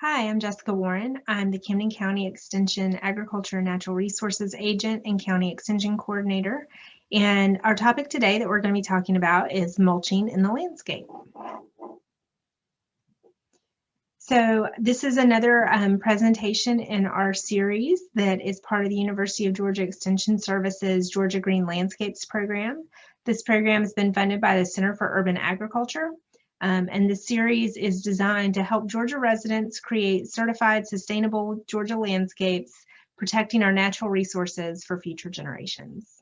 Hi, I'm Jessica Warren. I'm the Camden County Extension Agriculture and Natural Resources Agent and County Extension Coordinator. And our topic today that we're going to be talking about is mulching in the landscape. So this is another presentation in our series that is part of the University of Georgia Extension Services Georgia Green Landscapes program. This program has been funded by the Center for Urban Agriculture. And the series is designed to help Georgia residents create certified sustainable Georgia landscapes, protecting our natural resources for future generations.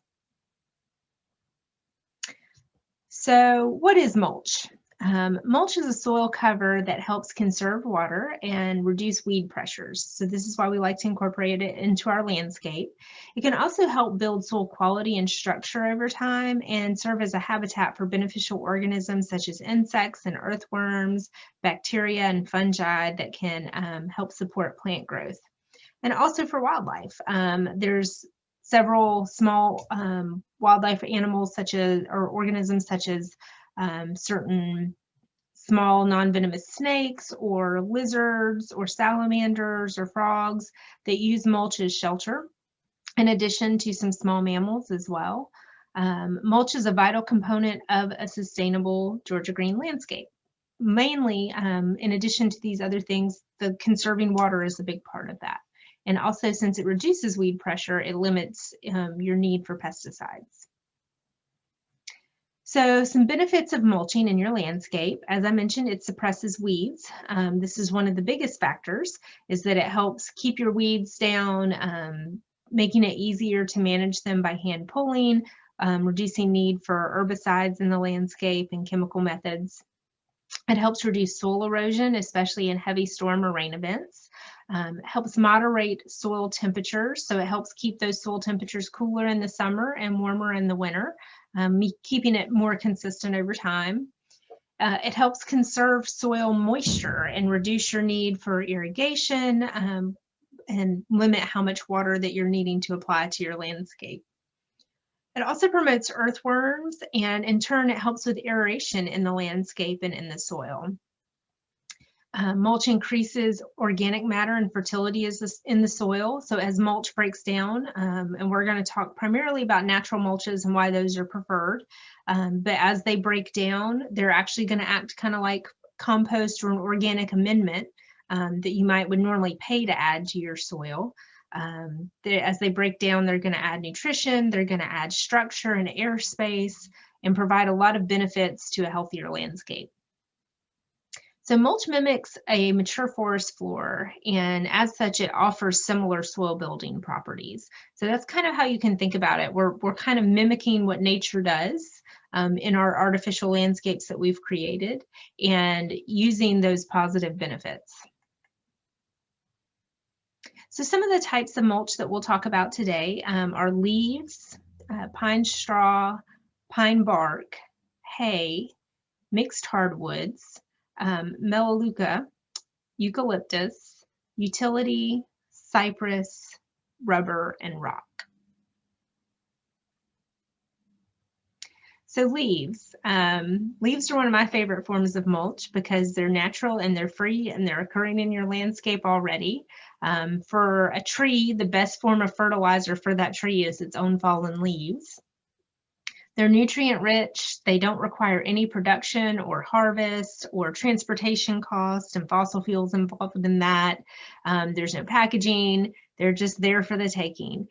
So what is mulch? Mulch is a soil cover that helps conserve water and reduce weed pressures. So this is why we like to incorporate it into our landscape. It can also help build soil quality and structure over time and serve as a habitat for beneficial organisms such as insects and earthworms, bacteria and fungi that can help support plant growth. And also for wildlife. There's several small wildlife animals or organisms such as certain small non-venomous snakes or lizards or salamanders or frogs that use mulch as shelter, in addition to some small mammals as well. Mulch is a vital component of a sustainable Georgia green landscape. Mainly, in addition to these other things, the conserving water is a big part of that. And also, since it reduces weed pressure, it limits your need for pesticides. So some benefits of mulching in your landscape, as I mentioned, it suppresses weeds. This is one of the biggest factors, is that it helps keep your weeds down, making it easier to manage them by hand pulling, reducing need for herbicides in the landscape and chemical methods. It helps reduce soil erosion, especially in heavy storm or rain events. It helps moderate soil temperatures, so it helps keep those soil temperatures cooler in the summer and warmer in the winter, keeping it more consistent over time. It helps conserve soil moisture and reduce your need for irrigation and limit how much water that you're needing to apply to your landscape. It also promotes earthworms, and in turn, it helps with aeration in the landscape and in the soil. Mulch increases organic matter and fertility in the soil. So as mulch breaks down, and we're going to talk primarily about natural mulches and why those are preferred, but as they break down, they're actually going to act kind of like compost or an organic amendment that you would normally pay to add to your soil. As they break down, they're going to add nutrition, they're going to add structure and airspace, and provide a lot of benefits to a healthier landscape. So mulch mimics a mature forest floor, and as such, it offers similar soil building properties. So that's kind of how you can think about it. We're kind of mimicking what nature does in our artificial landscapes that we've created and using those positive benefits. So some of the types of mulch that we'll talk about today are leaves, pine straw, pine bark, hay, mixed hardwoods, Melaleuca, eucalyptus, utility, cypress, rubber, and rock. So leaves. Leaves are one of my favorite forms of mulch because they're natural and they're free and they're occurring in your landscape already. For a tree, the best form of fertilizer for that tree is its own fallen leaves. They're nutrient rich, they don't require any production or harvest or transportation costs and fossil fuels involved in that. There's no packaging, they're just there for the taking.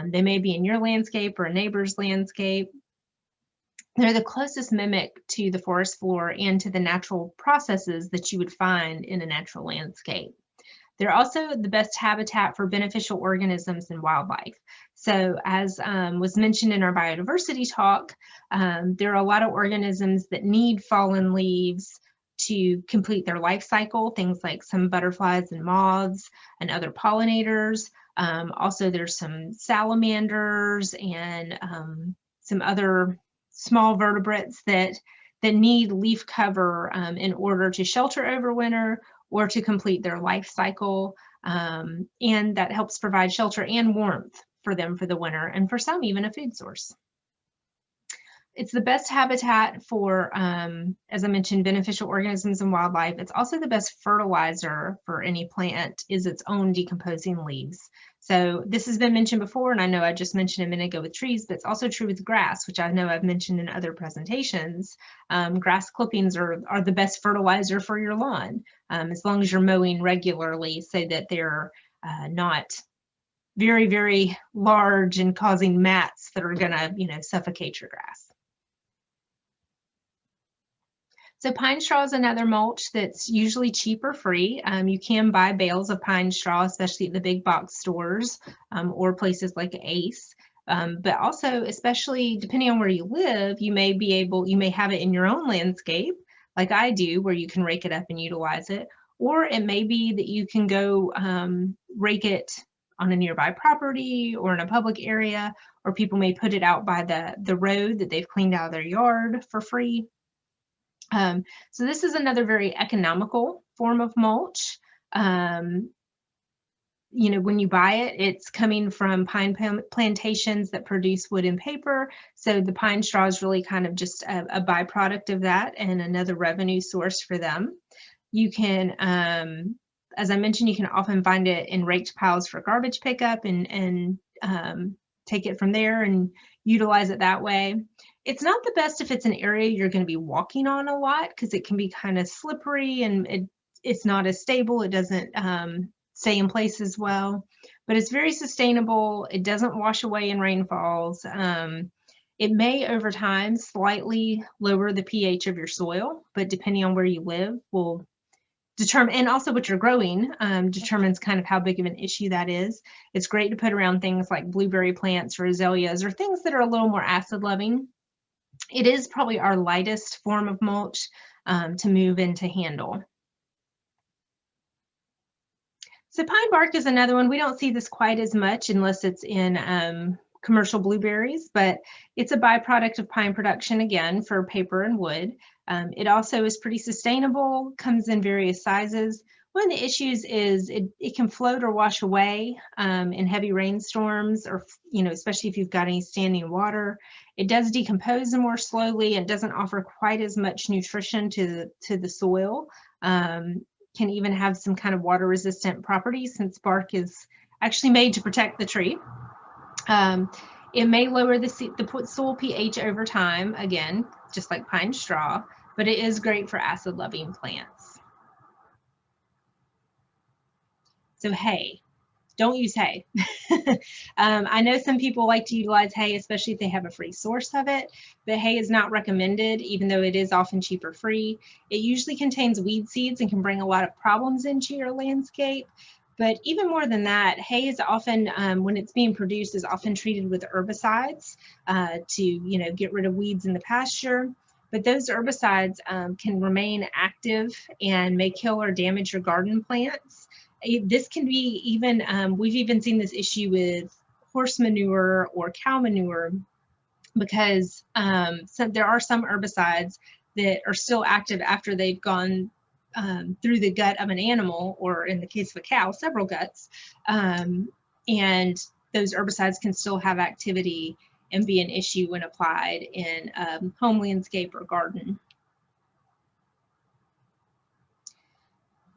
They may be in your landscape or a neighbor's landscape. They're the closest mimic to the forest floor and to the natural processes that you would find in a natural landscape. They're also the best habitat for beneficial organisms and wildlife. So as was mentioned in our biodiversity talk, there are a lot of organisms that need fallen leaves to complete their life cycle, things like some butterflies and moths and other pollinators. Also, there's some salamanders and some other small vertebrates that need leaf cover in order to shelter over winter or to complete their life cycle, and that helps provide shelter and warmth for them for the winter, and for some even a food source. It's the best habitat for, as I mentioned, beneficial organisms and wildlife. It's also the best fertilizer for any plant is its own decomposing leaves. So this has been mentioned before, and I know I just mentioned a minute ago with trees, but it's also true with grass, which I know I've mentioned in other presentations. Grass clippings are the best fertilizer for your lawn, as long as you're mowing regularly so that they're not very, very large and causing mats that are gonna, suffocate your grass. So pine straw is another mulch that's usually cheap or free. You can buy bales of pine straw, especially at the big box stores or places like Ace. But also, especially depending on where you live, you may have it in your own landscape, like I do, where you can rake it up and utilize it. Or it may be that you can go rake it on a nearby property or in a public area, or people may put it out by the road that they've cleaned out of their yard for free. So this is another very economical form of mulch. When you buy it, it's coming from pine plantations that produce wood and paper. So the pine straw is really kind of just a byproduct of that and another revenue source for them. You can, as I mentioned, you can often find it in raked piles for garbage pickup and take it from there and utilize it that way. It's not the best if it's an area you're going to be walking on a lot because it can be kind of slippery and it's not as stable. It doesn't stay in place as well, but it's very sustainable. It doesn't wash away in rainfalls. It may over time slightly lower the pH of your soil, but depending on where you live will determine, and also what you're growing determines kind of how big of an issue that is. It's great to put around things like blueberry plants or azaleas or things that are a little more acid loving. It is probably our lightest form of mulch to move and to handle. So pine bark is another one. We don't see this quite as much unless it's in commercial blueberries, but it's a byproduct of pine production again for paper and wood. It also is pretty sustainable, comes in various sizes. One of the issues is it can float or wash away in heavy rainstorms, or especially if you've got any standing water. It does decompose more slowly and doesn't offer quite as much nutrition to the soil. Can even have some kind of water resistant properties since bark is actually made to protect the tree. It may lower the soil pH over time, again, just like pine straw, but it is great for acid loving plants. So hay, don't use hay. I know some people like to utilize hay, especially if they have a free source of it, but hay is not recommended, even though it is often cheap or free. It usually contains weed seeds and can bring a lot of problems into your landscape. But even more than that, hay is often, when it's being produced, is often treated with herbicides to get rid of weeds in the pasture. But those herbicides can remain active and may kill or damage your garden plants. This can be even, we've even seen this issue with horse manure or cow manure because there are some herbicides that are still active after they've gone through the gut of an animal, or in the case of a cow, several guts. And those herbicides can still have activity and be an issue when applied in home landscape or garden.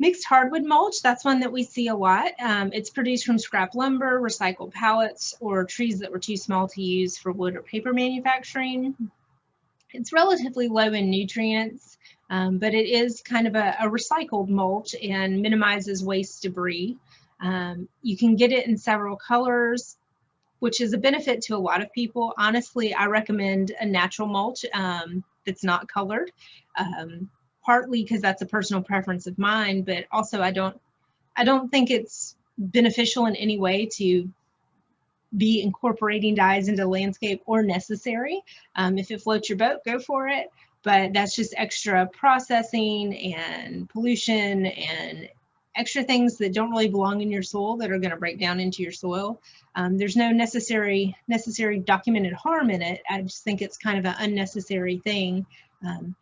Mixed hardwood mulch, that's one that we see a lot. It's produced from scrap lumber, recycled pallets, or trees that were too small to use for wood or paper manufacturing. It's relatively low in nutrients, but it is kind of a recycled mulch and minimizes waste debris. You can get it in several colors, which is a benefit to a lot of people. Honestly, I recommend a natural mulch that's not colored. Partly because that's a personal preference of mine, but also I don't think it's beneficial in any way to be incorporating dyes into landscape or necessary. If it floats your boat, go for it, but that's just extra processing and pollution and extra things that don't really belong in your soil that are going to break down into your soil. There's no necessary documented harm in it. I just think it's kind of an unnecessary thing.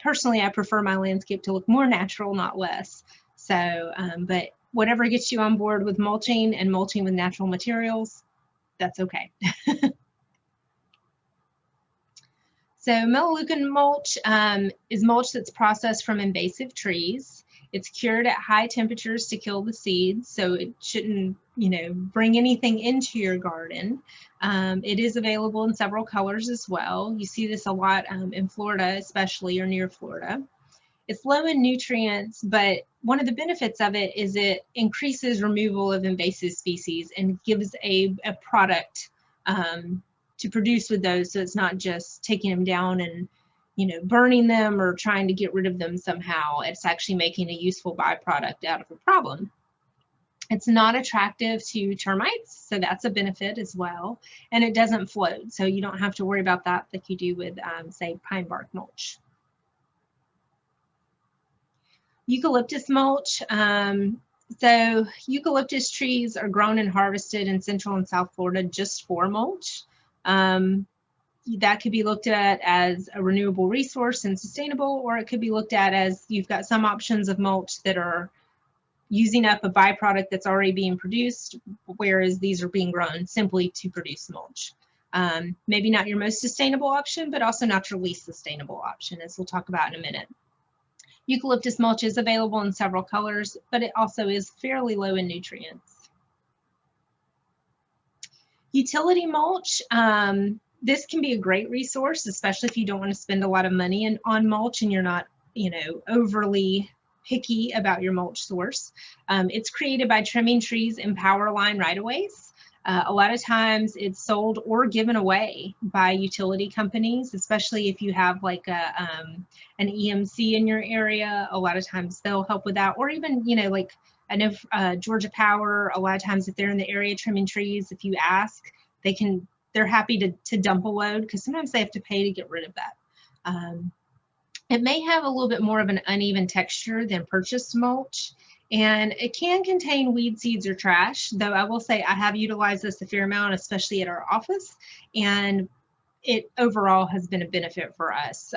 Personally, I prefer my landscape to look more natural, not less. So, but whatever gets you on board with mulching and mulching with natural materials, that's okay. So Melaleucan mulch is mulch that's processed from invasive trees. It's cured at high temperatures to kill the seeds, so it shouldn't, bring anything into your garden. It is available in several colors as well. You see this a lot in Florida, especially, or near Florida. It's low in nutrients, but one of the benefits of it is it increases removal of invasive species and gives a product to produce with those, so it's not just taking them down and burning them or trying to get rid of them somehow. It's actually making a useful byproduct out of a problem. It's not attractive to termites, so that's a benefit as well. And it doesn't float, so you don't have to worry about that like you do with, say, pine bark mulch. Eucalyptus mulch. So eucalyptus trees are grown and harvested in Central and South Florida just for mulch. That could be looked at as a renewable resource and sustainable, or it could be looked at as you've got some options of mulch that are using up a byproduct that's already being produced, whereas these are being grown simply to produce mulch. Maybe not your most sustainable option, but also not your least sustainable option, as we'll talk about in a minute. Eucalyptus mulch is available in several colors, but it also is fairly low in nutrients. Utility mulch, this can be a great resource, especially if you don't want to spend a lot of money on mulch and you're not, overly picky about your mulch source. It's created by trimming trees in power line right-of-ways. A lot of times it's sold or given away by utility companies, especially if you have like an EMC in your area. A lot of times they'll help with that, or even, like I know Georgia Power, a lot of times if they're in the area trimming trees, if you ask, they're happy to dump a load, because sometimes they have to pay to get rid of that. It may have a little bit more of an uneven texture than purchased mulch. And it can contain weed seeds or trash, though I will say I have utilized this a fair amount, especially at our office, and it overall has been a benefit for us.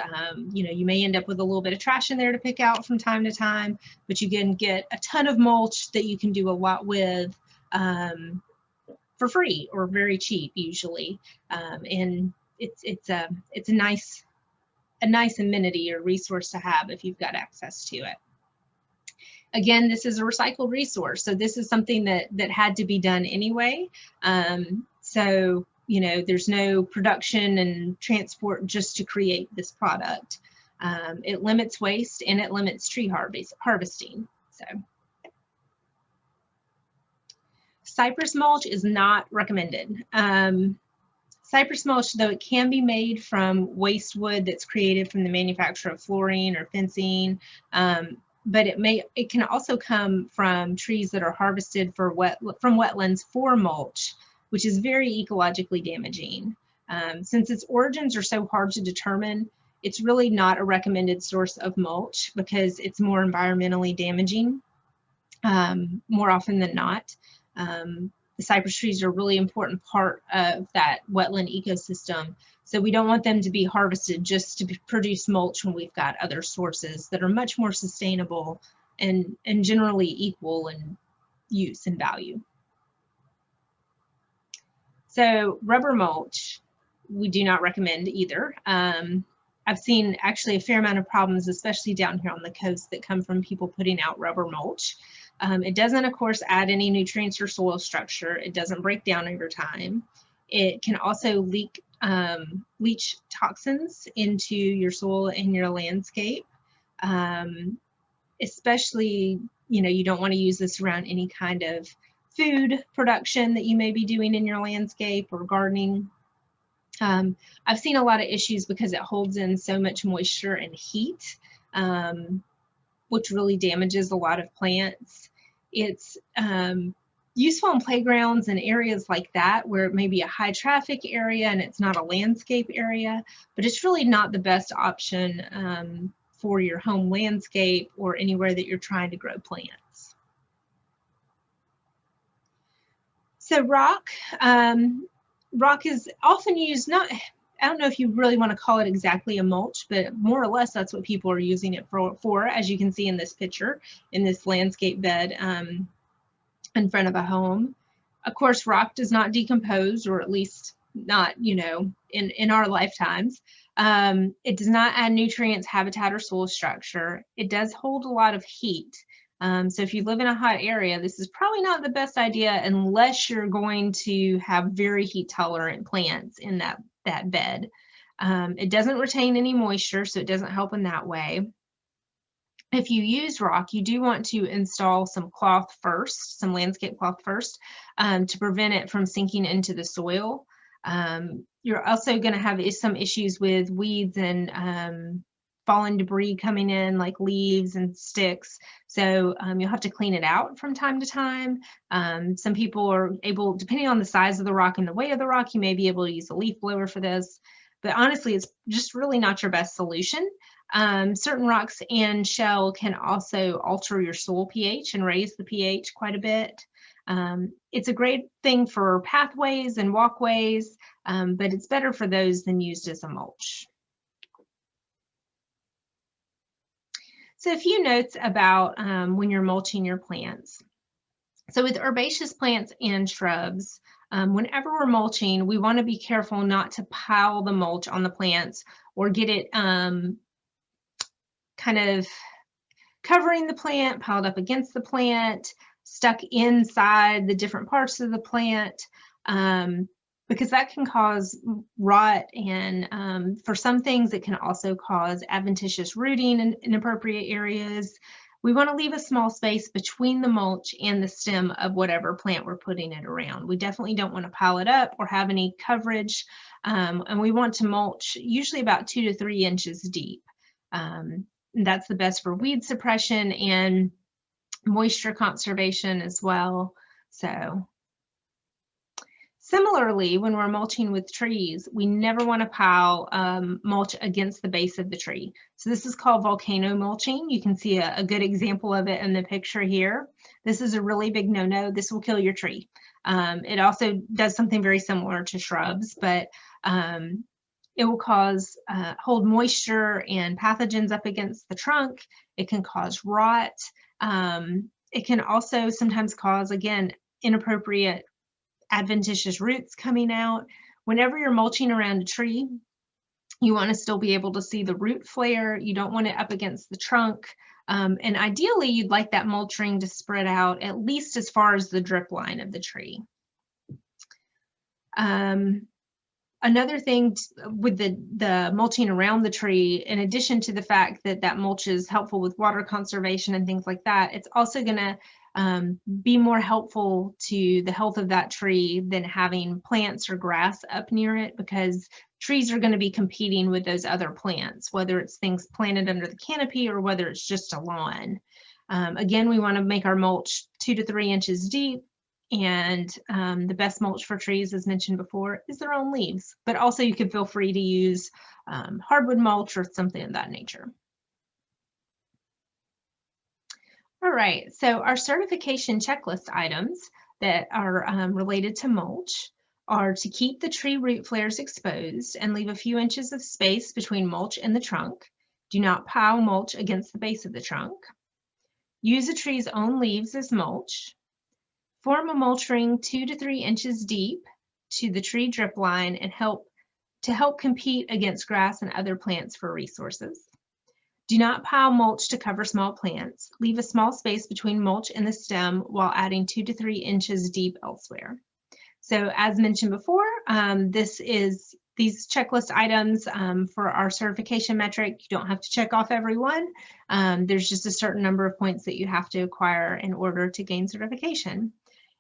You may end up with a little bit of trash in there to pick out from time to time, but you can get a ton of mulch that you can do a lot with for free or very cheap usually. And it's a nice amenity or resource to have if you've got access to it. Again, this is a recycled resource, so this is something that had to be done anyway. So, there's no production and transport just to create this product. It limits waste and it limits tree harvesting. So, Cypress mulch is not recommended. Cypress mulch, though it can be made from waste wood that's created from the manufacture of flooring or fencing, but it can also come from trees that are harvested from wetlands for mulch, which is very ecologically damaging. Since its origins are so hard to determine, it's really not a recommended source of mulch because it's more environmentally damaging more often than not. The cypress trees are a really important part of that wetland ecosystem. So we don't want them to be harvested just to produce mulch when we've got other sources that are much more sustainable and generally equal in use and value. So rubber mulch, we do not recommend either. I've seen actually a fair amount of problems, especially down here on the coast, that come from people putting out rubber mulch. It doesn't, of course, add any nutrients or soil structure. It doesn't break down over time. It can also leach toxins into your soil and your landscape. Especially, you don't want to use this around any kind of food production that you may be doing in your landscape or gardening. I've seen a lot of issues because it holds in so much moisture and heat, which really damages a lot of plants. It's useful in playgrounds and areas like that where it may be a high traffic area and it's not a landscape area, but it's really not the best option for your home landscape or anywhere that you're trying to grow plants. So rock is often used, I don't know if you really want to call it exactly a mulch, but more or less that's what people are using it for, as you can see in this picture, in this landscape bed in front of a home. Of course, rock does not decompose, or at least not, in our lifetimes. It does not add nutrients, habitat, or soil structure. It does hold a lot of heat. So if you live in a hot area, this is probably not the best idea unless you're going to have very heat tolerant plants in that bed. It doesn't retain any moisture, so it doesn't help in that way. If you use rock, you do want to install some cloth first, some landscape cloth first, to prevent it from sinking into the soil. You're also going to have some issues with weeds and fallen debris coming in, like leaves and sticks. So you'll have to clean it out from time to time. Some people are able, depending on the size of the rock and the weight of the rock, you may be able to use a leaf blower for this. But honestly, it's just really not your best solution. Certain rocks and shell can also alter your soil pH and raise the pH quite a bit. It's a great thing for pathways and walkways, but it's better for those than used as a mulch. So a few notes about when you're mulching your plants. So with herbaceous plants and shrubs, whenever we're mulching, we want to be careful not to pile the mulch on the plants or get it kind of covering the plant, piled up against the plant, stuck inside the different parts of the plant, because that can cause rot, and for some things it can also cause adventitious rooting in inappropriate areas. We want to leave a small space between the mulch and the stem of whatever plant we're putting it around. We definitely don't want to pile it up or have any coverage, and we want to mulch usually about 2 to 3 inches deep. That's the best for weed suppression and moisture conservation as well. So similarly, when we're mulching with trees, we never want to pile mulch against the base of the tree. So this is called volcano mulching. You can see a good example of it in the picture here. This is a really big no-no. This will kill your tree. It also does something very similar to shrubs, but it will hold moisture and pathogens up against the trunk. It can cause rot. It can also sometimes cause, again, inappropriate adventitious roots coming out. Whenever you're mulching around a tree, you want to still be able to see the root flare. You don't want it up against the trunk. And ideally, you'd like that mulching to spread out at least as far as the drip line of the tree. Another thing with the mulching around the tree, in addition to the fact that that mulch is helpful with water conservation and things like that, it's also going to be more helpful to the health of that tree than having plants or grass up near it, because trees are going to be competing with those other plants, whether it's things planted under the canopy or whether it's just a lawn. Again, we want to make our mulch 2 to 3 inches deep. And the best mulch for trees, as mentioned before, is their own leaves. But also you can feel free to use hardwood mulch or something of that nature. All right, so our certification checklist items that are related to mulch are to keep the tree root flares exposed and leave a few inches of space between mulch and the trunk. Do not pile mulch against the base of the trunk. Use a tree's own leaves as mulch. Form a mulch ring 2 to 3 inches deep to the tree drip line and help compete against grass and other plants for resources. Do not pile mulch to cover small plants. Leave a small space between mulch and the stem while adding 2 to 3 inches deep elsewhere. So as mentioned before, these checklist items for our certification metric. You don't have to check off every one. There's just a certain number of points that you have to acquire in order to gain certification.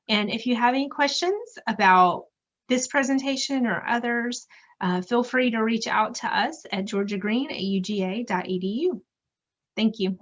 And if you have any questions about this presentation or others, feel free to reach out to us at georgiagreen@uga.edu. Thank you.